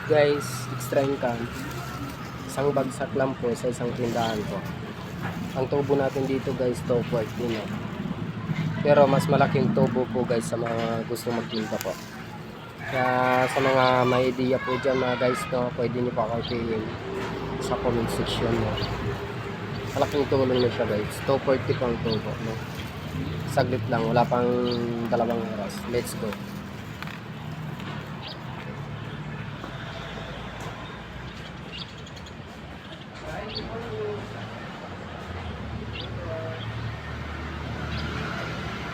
guys, extra income. Isang bagsak lang po sa isang tindahan po. Ang tubo natin dito guys, 240 no. Pero mas malaking tubo po guys sa mga gusto magtinda po. Kaya sa mga may idea po dyan mga guys no, pwede nyo pa ako i-pin sa comment section no. Malaking tulong na siya guys. 240 pang tubo no. Saglit lang, wala pang 2 oras. Let's go.